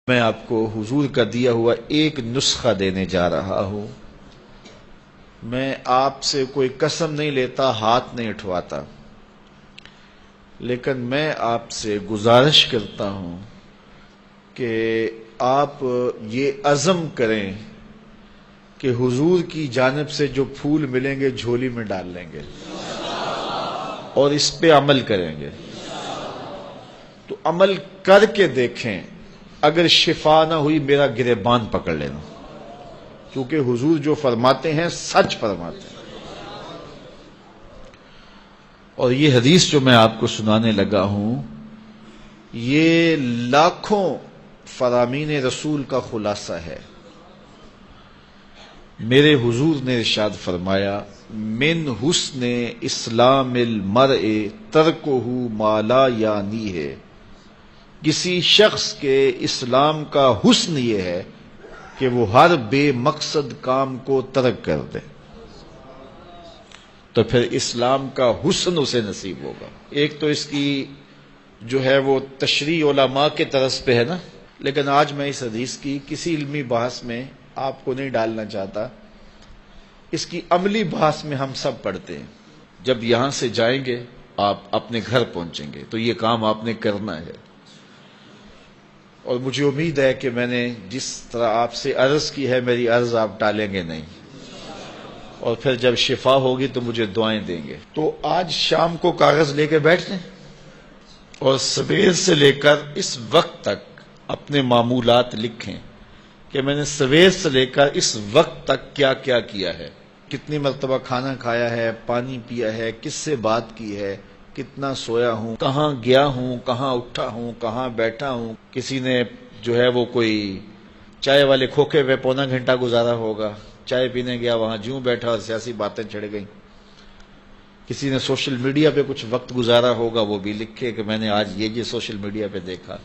میں آپ کو حضور کا دیا ہوا ایک نسخہ دینے جا رہا ہوں۔ میں آپ سے کوئی قسم نہیں لیتا، ہاتھ نہیں اٹھواتا، لیکن میں آپ سے گزارش کرتا ہوں کہ آپ یہ عزم کریں کہ حضور کی جانب سے جو پھول ملیں گے جھولی میں ڈال لیں گے اور اس پہ عمل کریں گے۔ تو عمل کر کے دیکھیں، اگر شفا نہ ہوئی میرا گریبان پکڑ لینا، کیونکہ حضور جو فرماتے ہیں سچ فرماتے ہیں۔ اور یہ حدیث جو میں آپ کو سنانے لگا ہوں، یہ لاکھوں فرامین رسول کا خلاصہ ہے۔ میرے حضور نے ارشاد فرمایا، من حسن اسلام المرء ترکہ ما لا یعنی ہے۔ کسی شخص کے اسلام کا حسن یہ ہے کہ وہ ہر بے مقصد کام کو ترک کر دے، تو پھر اسلام کا حسن اسے نصیب ہوگا۔ ایک تو اس کی جو ہے وہ تشریح علماء کے طرز پہ ہے نا، لیکن آج میں اس حدیث کی کسی علمی بحث میں آپ کو نہیں ڈالنا چاہتا۔ اس کی عملی بحث میں ہم سب پڑھتے ہیں۔ جب یہاں سے جائیں گے، آپ اپنے گھر پہنچیں گے تو یہ کام آپ نے کرنا ہے۔ اور مجھے امید ہے کہ میں نے جس طرح آپ سے عرض کی ہے، میری عرض آپ ٹالیں گے نہیں، اور پھر جب شفا ہوگی تو مجھے دعائیں دیں گے۔ تو آج شام کو کاغذ لے کے بیٹھ جائیں اور سویر سے لے کر اس وقت تک اپنے معمولات لکھیں کہ میں نے سویر سے لے کر اس وقت تک کیا کیا کیا ہے، کتنی مرتبہ کھانا کھایا ہے، پانی پیا ہے، کس سے بات کی ہے، کتنا سویا ہوں، کہاں گیا ہوں، کہاں اٹھا ہوں، کہاں بیٹھا ہوں۔ کسی نے جو ہے وہ کوئی چائے والے کھوکھے پہ پونا گھنٹہ گزارا ہوگا، چائے پینے گیا، وہاں جوں بیٹھا اور سیاسی باتیں چڑھ گئیں۔ کسی نے سوشل میڈیا پہ کچھ وقت گزارا ہوگا، وہ بھی لکھے کہ میں نے آج یہ سوشل میڈیا پہ دیکھا۔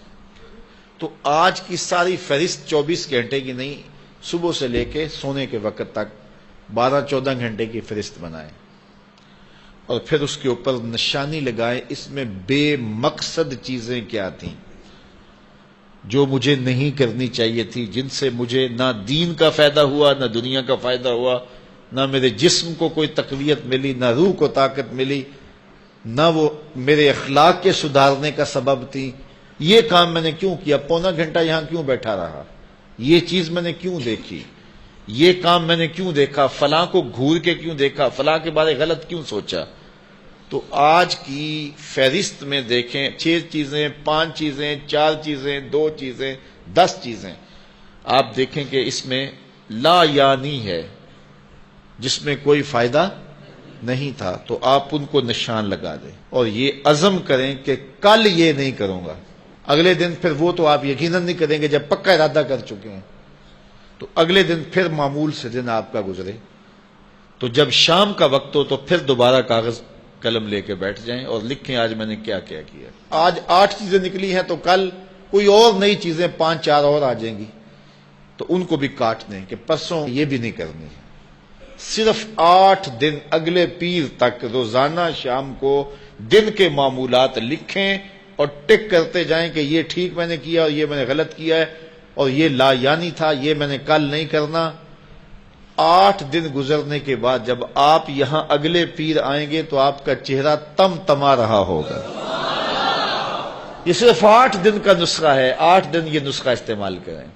تو آج کی ساری فہرست 24 گھنٹے کی نہیں، صبح سے لے کے سونے کے وقت تک 12-14 گھنٹے کی فہرست بنائیں، اور پھر اس کے اوپر نشانی لگائیں اس میں بے مقصد چیزیں کیا تھیں جو مجھے نہیں کرنی چاہیے تھی، جن سے مجھے نہ دین کا فائدہ ہوا، نہ دنیا کا فائدہ ہوا، نہ میرے جسم کو کوئی تقویت ملی، نہ روح کو طاقت ملی، نہ وہ میرے اخلاق کے سدھارنے کا سبب تھی۔ یہ کام میں نے کیوں کیا؟ پونا گھنٹہ یہاں کیوں بیٹھا رہا؟ یہ چیز میں نے کیوں دیکھی؟ یہ کام میں نے کیوں دیکھا؟ فلاں کو گھور کے کیوں دیکھا؟ فلاں کے بارے غلط کیوں سوچا؟ تو آج کی فہرست میں دیکھیں، 6 چیزیں، 5 چیزیں، 4 چیزیں، 2 چیزیں، 10 چیزیں، آپ دیکھیں کہ اس میں لا یعنی ہے، جس میں کوئی فائدہ نہیں تھا، تو آپ ان کو نشان لگا دیں اور یہ عزم کریں کہ کل یہ نہیں کروں گا۔ اگلے دن پھر وہ تو آپ یقیناً نہیں کریں گے جب پکا ارادہ کر چکے ہیں، تو اگلے دن پھر معمول سے دن آپ کا گزرے، تو جب شام کا وقت ہو تو پھر دوبارہ کاغذ قلم لے کے بیٹھ جائیں اور لکھیں آج میں نے کیا کیا کیا۔ آج 8 چیزیں نکلی ہیں تو کل کوئی اور نئی چیزیں 5-4 اور آ جائیں گی، تو ان کو بھی کاٹ دیں کہ پرسوں یہ بھی نہیں کرنی ہے۔ صرف 8 دن اگلے پیر تک روزانہ شام کو دن کے معمولات لکھیں اور ٹک کرتے جائیں کہ یہ ٹھیک میں نے کیا اور یہ میں نے غلط کیا ہے، اور یہ لا یعنی تھا، یہ میں نے کل نہیں کرنا۔ 8 دن گزرنے کے بعد جب آپ یہاں اگلے پیر آئیں گے تو آپ کا چہرہ تم تما رہا ہوگا۔ یہ صرف 8 دن کا نسخہ ہے، 8 دن یہ نسخہ استعمال کریں،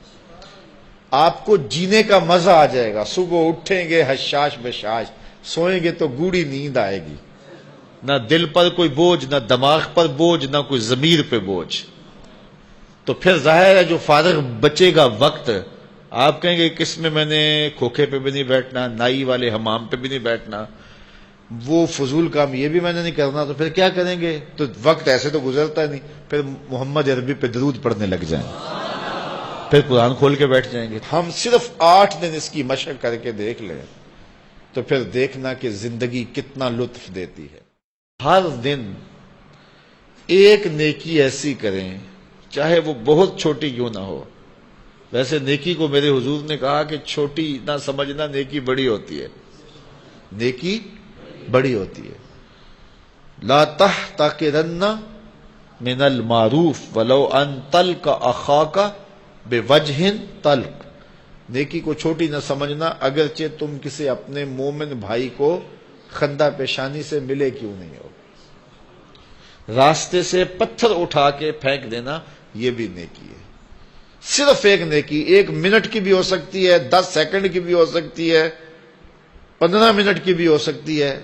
آپ کو جینے کا مزہ آ جائے گا۔ صبح اٹھیں گے حشاش بشاش، سوئیں گے تو گوڑی نیند آئے گی، نہ دل پر کوئی بوجھ، نہ دماغ پر بوجھ، نہ کوئی ضمیر پہ بوجھ۔ تو پھر ظاہر ہے جو فارغ بچے گا وقت، آپ کہیں گے کس میں نے کھوکھے پہ بھی نہیں بیٹھنا، نائی والے حمام پہ بھی نہیں بیٹھنا، وہ فضول کام یہ بھی میں نے نہیں کرنا، تو پھر کیا کریں گے؟ تو وقت ایسے تو گزرتا نہیں، پھر محمد عربی پہ درود پڑھنے لگ جائیں، پھر قرآن کھول کے بیٹھ جائیں گے۔ ہم صرف 8 دن اس کی مشق کر کے دیکھ لیں تو پھر دیکھنا کہ زندگی کتنا لطف دیتی ہے۔ ہر دن ایک نیکی ایسی کریں، چاہے وہ بہت چھوٹی کیوں نہ ہو۔ ویسے نیکی کو میرے حضور نے کہا کہ چھوٹی نہ سمجھنا، نیکی بڑی ہوتی ہے، نیکی بڑی ہوتی ہے۔ لا تحتقرن من المعروف ولو ان تلقى اخاك بوجہ طلق، نیکی کو چھوٹی نہ سمجھنا، اگرچہ تم کسی اپنے مومن بھائی کو خندہ پیشانی سے ملے کیوں نہیں ہو۔ راستے سے پتھر اٹھا کے پھینک دینا یہ بھی نیکی ہے۔ صرف ایک نیکی 1 منٹ کی بھی ہو سکتی ہے، 10 سیکنڈ کی بھی ہو سکتی ہے، 15 منٹ کی بھی ہو سکتی ہے۔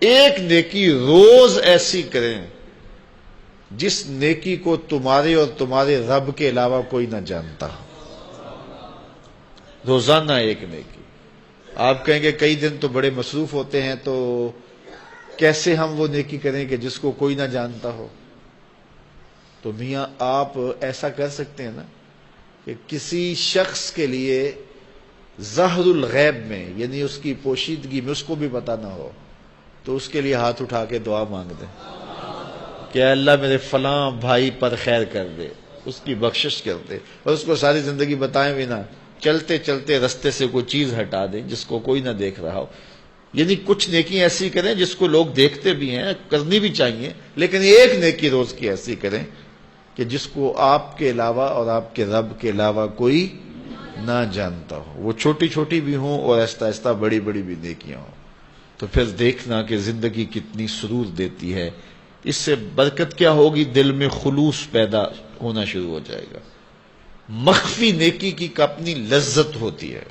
ایک نیکی روز ایسی کریں جس نیکی کو تمہارے اور تمہارے رب کے علاوہ کوئی نہ جانتا۔ روزانہ ایک نیکی۔ آپ کہیں گے کئی دن تو بڑے مصروف ہوتے ہیں، تو کیسے ہم وہ نیکی کریں کہ جس کو کوئی نہ جانتا ہو؟ تو میاں آپ ایسا کر سکتے ہیں نا کہ کسی شخص کے لیے ظاہر الغیب میں، یعنی اس کی پوشیدگی میں، اس کو بھی پتہ نہ ہو، تو اس کے لیے ہاتھ اٹھا کے دعا مانگ دیں کہ اللہ میرے فلاں بھائی پر خیر کر دے، اس کی بخشش کر دے، اور اس کو ساری زندگی بتائیں بھی نہ، چلتے چلتے رستے سے کوئی چیز ہٹا دیں جس کو کوئی نہ دیکھ رہا ہو۔ یعنی کچھ نیکی ایسی کریں جس کو لوگ دیکھتے بھی ہیں، کرنی بھی چاہیے، لیکن ایک نیکی روز کی ایسی کریں کہ جس کو آپ کے علاوہ اور آپ کے رب کے علاوہ کوئی نہ جانتا ہو۔ وہ چھوٹی چھوٹی بھی ہوں اور آہستہ آہستہ بڑی بڑی بھی نیکیاں ہوں، تو پھر دیکھنا کہ زندگی کتنی سرور دیتی ہے۔ اس سے برکت کیا ہوگی؟ دل میں خلوص پیدا ہونا شروع ہو جائے گا۔ مخفی نیکی کی اپنی لذت ہوتی ہے،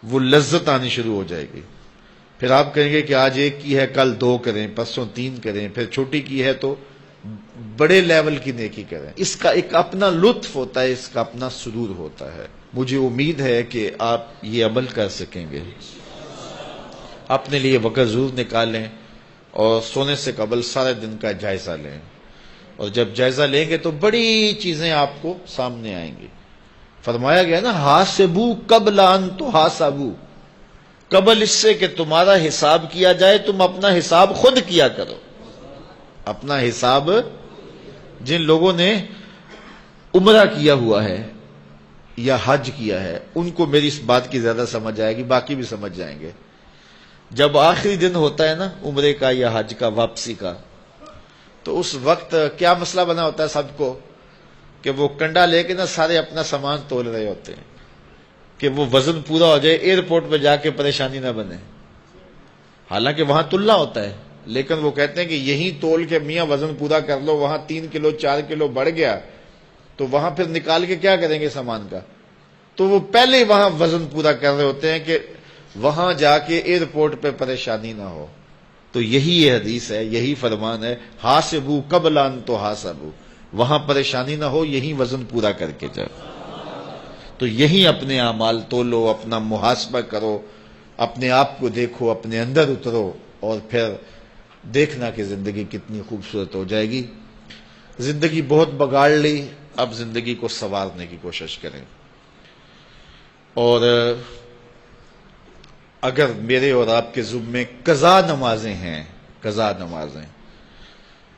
وہ لذت آنی شروع ہو جائے گی۔ پھر آپ کہیں گے کہ آج 1 کی ہے، کل 2 کریں، پرسوں 3 کریں، پھر چھوٹی کی ہے تو بڑے لیول کی نیکی کریں۔ اس کا ایک اپنا لطف ہوتا ہے، اس کا اپنا سرور ہوتا ہے۔ مجھے امید ہے کہ آپ یہ عمل کر سکیں گے۔ اپنے لیے وقت ضرور نکالیں اور سونے سے قبل سارے دن کا جائزہ لیں، اور جب جائزہ لیں گے تو بڑی چیزیں آپ کو سامنے آئیں گی۔ فرمایا گیا نا، حاسبو قبل ان تحاسبو، قبل اس سے کہ تمہارا حساب کیا جائے تم اپنا حساب خود کیا کرو۔ اپنا حساب، جن لوگوں نے عمرہ کیا ہوا ہے یا حج کیا ہے ان کو میری اس بات کی زیادہ سمجھ آئے گی، باقی بھی سمجھ جائیں گے۔ جب آخری دن ہوتا ہے نا عمرے کا یا حج کا، واپسی کا، تو اس وقت کیا مسئلہ بنا ہوتا ہے سب کو کہ وہ کنڈا لے کے نا سارے اپنا سامان تول رہے ہوتے ہیں کہ وہ وزن پورا ہو جائے، ایئرپورٹ پہ جا کے پریشانی نہ بنے۔ حالانکہ وہاں تلنا ہوتا ہے، لیکن وہ کہتے ہیں کہ یہیں تول کے میاں وزن پورا کر لو، وہاں 3 کلو 4 کلو بڑھ گیا تو وہاں پھر نکال کے کیا کریں گے سامان کا؟ تو وہ پہلے ہی وہاں وزن پورا کر رہے ہوتے ہیں کہ وہاں جا کے ایئرپورٹ پہ پریشانی نہ ہو۔ تو یہی یہ حدیث ہے، یہی فرمان ہے، حاسبو قبل ان تحاسبو، وہاں پریشانی نہ ہو، یہی وزن پورا کر کے جاؤ۔ تو یہی اپنے اعمال تولو، اپنا محاسبہ کرو، اپنے آپ کو دیکھو، اپنے اندر اترو، اور پھر دیکھنا کہ زندگی کتنی خوبصورت ہو جائے گی۔ زندگی بہت بگاڑ لی، اب زندگی کو سنوارنے کی کوشش کریں۔ اور اگر میرے اور آپ کے ذمے قضا نمازیں ہیں، قضا نمازیں،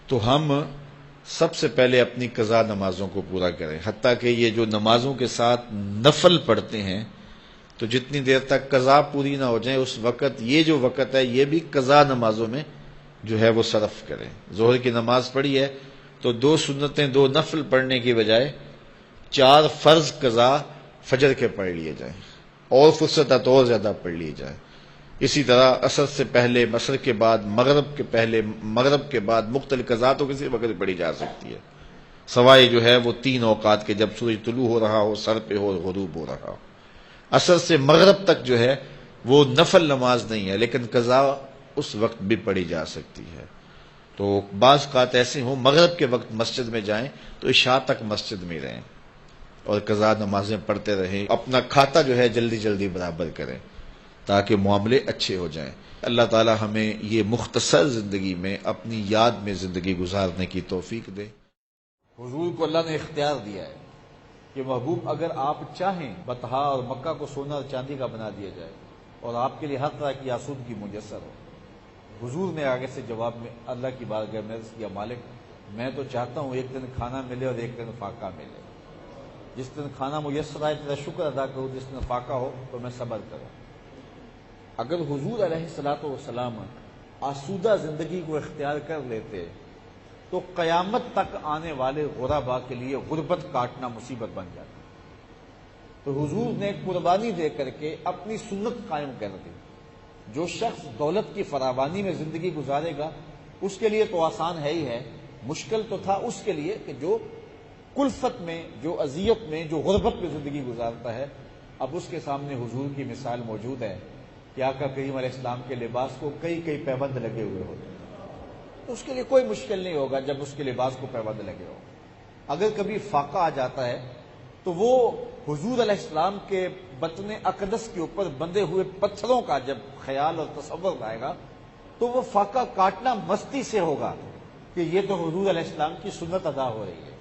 تو ہم سب سے پہلے اپنی قضا نمازوں کو پورا کریں۔ حتیٰ کہ یہ جو نمازوں کے ساتھ نفل پڑھتے ہیں تو جتنی دیر تک قضا پوری نہ ہو جائے اس وقت، یہ جو وقت ہے یہ بھی قضا نمازوں میں جو ہے وہ صرف کریں۔ ظہر کی نماز پڑھی ہے تو 2 سنتیں 2 نفل پڑھنے کی بجائے 4 فرض قضا فجر کے پڑھ لیے جائیں، اور فرصت ہے تو اور زیادہ پڑھ لیے جائیں۔ اسی طرح عصر سے پہلے، عصر کے بعد، مغرب کے پہلے، مغرب کے بعد، مختلف قضا تو کسی وقت پڑھی جا سکتی ہے، سوائے جو ہے وہ 3 اوقات کے، جب سورج طلوع ہو رہا ہو، سر پہ ہو، غروب ہو رہا ہو۔ عصر سے مغرب تک جو ہے وہ نفل نماز نہیں ہے، لیکن قضا اس وقت بھی پڑھی جا سکتی ہے۔ تو بعض اوقات ایسے ہوں مغرب کے وقت مسجد میں جائیں تو عشاء تک مسجد میں رہیں اور قضا نمازیں پڑھتے رہیں، اپنا کھاتا جو ہے جلدی جلدی برابر کریں تاکہ معاملے اچھے ہو جائیں۔ اللہ تعالی ہمیں یہ مختصر زندگی میں اپنی یاد میں زندگی گزارنے کی توفیق دے۔ حضور کو اللہ نے اختیار دیا ہے کہ محبوب اگر آپ چاہیں بطحا اور مکہ کو سونا اور چاندی کا بنا دیا جائے اور آپ کے لیے ہر طرح کی آسودگی میسر ہو۔ حضور نے آگے سے جواب میں اللہ کی بارگاہ میں عرض کیا، مالک میں تو چاہتا ہوں 1 دن کھانا ملے اور 1 دن فاقہ ملے۔ جس دن کھانا میسر آئے تیرا شکر ادا کروں، جس دن فاقہ ہو تو میں صبر کروں۔ اگر حضور علیہ الصلوۃ والسلام آسودہ زندگی کو اختیار کر لیتے تو قیامت تک آنے والے غربا کے لیے غربت کاٹنا مصیبت بن جاتا۔ تو حضور نے قربانی دے کر کے اپنی سنت قائم کر دی۔ جو شخص دولت کی فراوانی میں زندگی گزارے گا اس کے لیے تو آسان ہے ہی ہے، مشکل تو تھا اس کے لیے کہ جو کلفت میں، جو اذیت میں، جو غربت میں زندگی گزارتا ہے۔ اب اس کے سامنے حضور کی مثال موجود ہے کہ آقا کریم علیہ السلام کے لباس کو کئی پیبند لگے ہوئے ہوتے ہیں، اس کے لیے کوئی مشکل نہیں ہوگا جب اس کے لباس کو پیبند لگے ہو۔ اگر کبھی فاقہ آ جاتا ہے تو وہ حضور علیہ السلام کے بطن اقدس کے اوپر بندھے ہوئے پتھروں کا جب خیال اور تصور آئے گا تو وہ فاقہ کاٹنا مستی سے ہوگا کہ یہ تو حضور علیہ السلام کی سنت ادا ہو رہی ہے۔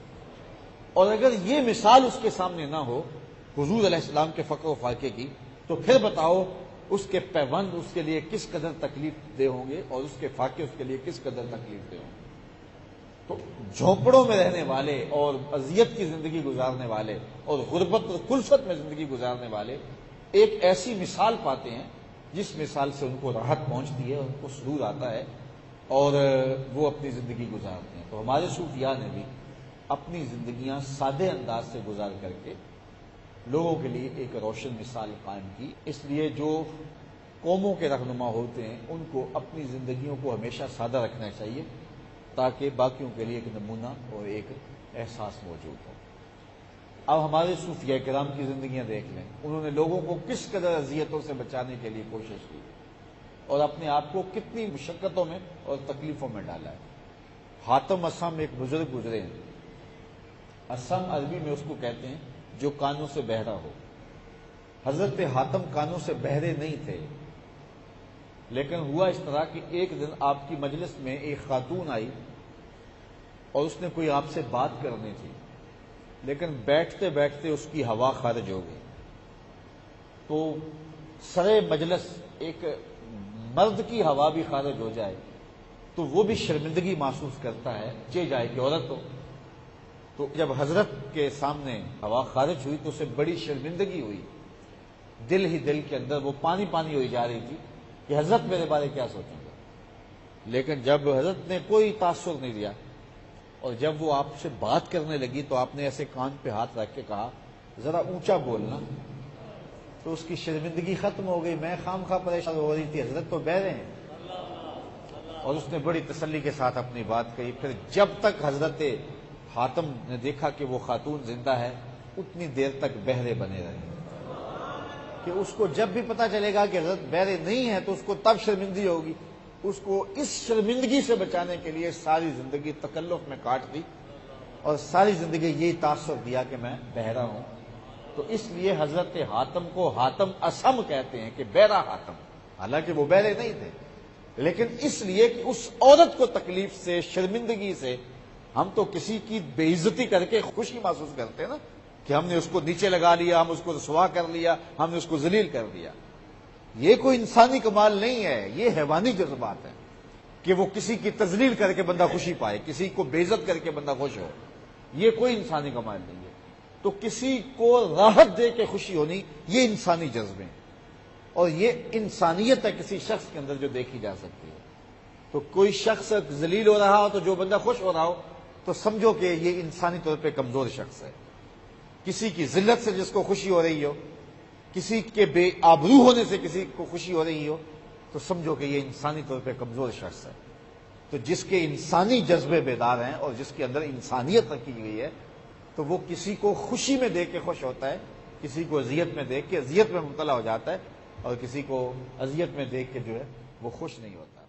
اور اگر یہ مثال اس کے سامنے نہ ہو حضور علیہ السلام کے فقر و فاقے کی، تو پھر بتاؤ اس کے پیوند اس کے لیے کس قدر تکلیف دہ ہوں گے اور اس کے فاقے اس کے لیے کس قدر تکلیف دہ ہوں گے۔ تو جھونپڑوں میں رہنے والے اور اذیت کی زندگی گزارنے والے اور غربت اور کلفت میں زندگی گزارنے والے ایک ایسی مثال پاتے ہیں جس مثال سے ان کو راحت پہنچتی ہے، ان کو سرور آتا ہے اور وہ اپنی زندگی گزارتے ہیں۔ تو ہمارے صوفیاء نے بھی اپنی زندگیاں سادے انداز سے گزار کر کے لوگوں کے لیے ایک روشن مثال قائم کی۔ اس لیے جو قوموں کے رہنما ہوتے ہیں ان کو اپنی زندگیوں کو ہمیشہ سادہ رکھنا چاہیے تاکہ باقیوں کے لیے ایک نمونہ اور ایک احساس موجود ہو۔ اب ہمارے صوفیاء کرام کی زندگیاں دیکھ لیں، انہوں نے لوگوں کو کس قدر اذیتوں سے بچانے کے لیے کوشش کی اور اپنے آپ کو کتنی مشقتوں میں اور تکلیفوں میں ڈالا ہے۔ حاتم اسم ایک بزرگ گزرے ہیں، اسم عربی میں اس کو کہتے ہیں جو کانوں سے بہرا ہو۔ حضرت حاتم کانوں سے بہرے نہیں تھے، لیکن ہوا اس طرح کہ ایک دن آپ کی مجلس میں ایک خاتون آئی اور اس نے کوئی آپ سے بات کرنی تھی، لیکن بیٹھتے بیٹھتے اس کی ہوا خارج ہو گئی۔ تو سرے مجلس ایک مرد کی ہوا بھی خارج ہو جائے تو وہ بھی شرمندگی محسوس کرتا ہے، چہ جائے کہ عورت ہو۔ تو جب حضرت کے سامنے ہوا خارج ہوئی تو اسے بڑی شرمندگی ہوئی، دل ہی دل کے اندر وہ پانی پانی ہوئی جا رہی تھی کہ حضرت میرے بارے کیا سوچیں گے۔ لیکن جب حضرت نے کوئی تاثر نہیں دیا اور جب وہ آپ سے بات کرنے لگی تو آپ نے ایسے کان پہ ہاتھ رکھ کے کہا ذرا اونچا بولنا، تو اس کی شرمندگی ختم ہو گئی۔ میں خام خواہ پریشان ہو رہی تھی، حضرت تو بہرے ہیں، اور اس نے بڑی تسلی کے ساتھ اپنی بات کہی۔ پھر جب تک حضرت حاتم نے دیکھا کہ وہ خاتون زندہ ہے اتنی دیر تک بہرے بنے رہے کہ اس کو جب بھی پتا چلے گا کہ حضرت بہرے نہیں ہے تو اس کو تب شرمندگی ہوگی۔ اس کو اس شرمندگی سے بچانے کے لیے ساری زندگی تکلف میں کاٹ دی اور ساری زندگی یہی تاثر دیا کہ میں بہرا ہوں۔ تو اس لیے حضرت حاتم کو حاتم اسم کہتے ہیں کہ بہرا حاتم، حالانکہ وہ بہرے نہیں تھے، لیکن اس لیے کہ اس عورت کو تکلیف سے، شرمندگی سے، ہم تو کسی کی بے عزتی کر کے خوشی محسوس کرتے ہیں نا کہ ہم نے اس کو نیچے لگا لیا، ہم اس کو رسوا کر لیا، ہم نے اس کو ذلیل کر دیا۔ یہ کوئی انسانی کمال نہیں ہے، یہ حیوانی جذبات ہے کہ وہ کسی کی تذلیل کر کے بندہ خوشی پائے، کسی کو بے عزت کر کے بندہ خوش ہو، یہ کوئی انسانی کمال نہیں ہے۔ تو کسی کو راحت دے کے خوشی ہونی یہ انسانی جذبے ہیں اور یہ انسانیت ہے کسی شخص کے اندر جو دیکھی جا سکتی ہے۔ تو کوئی شخص ذلیل ہو رہا ہو تو جو بندہ خوش ہو رہا ہو تو سمجھو کہ یہ انسانی طور پہ کمزور شخص ہے۔ کسی کی ذلت سے جس کو خوشی ہو رہی ہو، کسی کے بے آبرو ہونے سے کسی کو خوشی ہو رہی ہو تو سمجھو کہ یہ انسانی طور پہ کمزور شخص ہے۔ تو جس کے انسانی جذبے بیدار ہیں اور جس کے اندر انسانیت رکھی گئی ہے تو وہ کسی کو خوشی میں دیکھ کے خوش ہوتا ہے، کسی کو اذیت میں دیکھ کے اذیت میں مبتلا ہو جاتا ہے، اور کسی کو اذیت میں دیکھ کے جو ہے وہ خوش نہیں ہوتا۔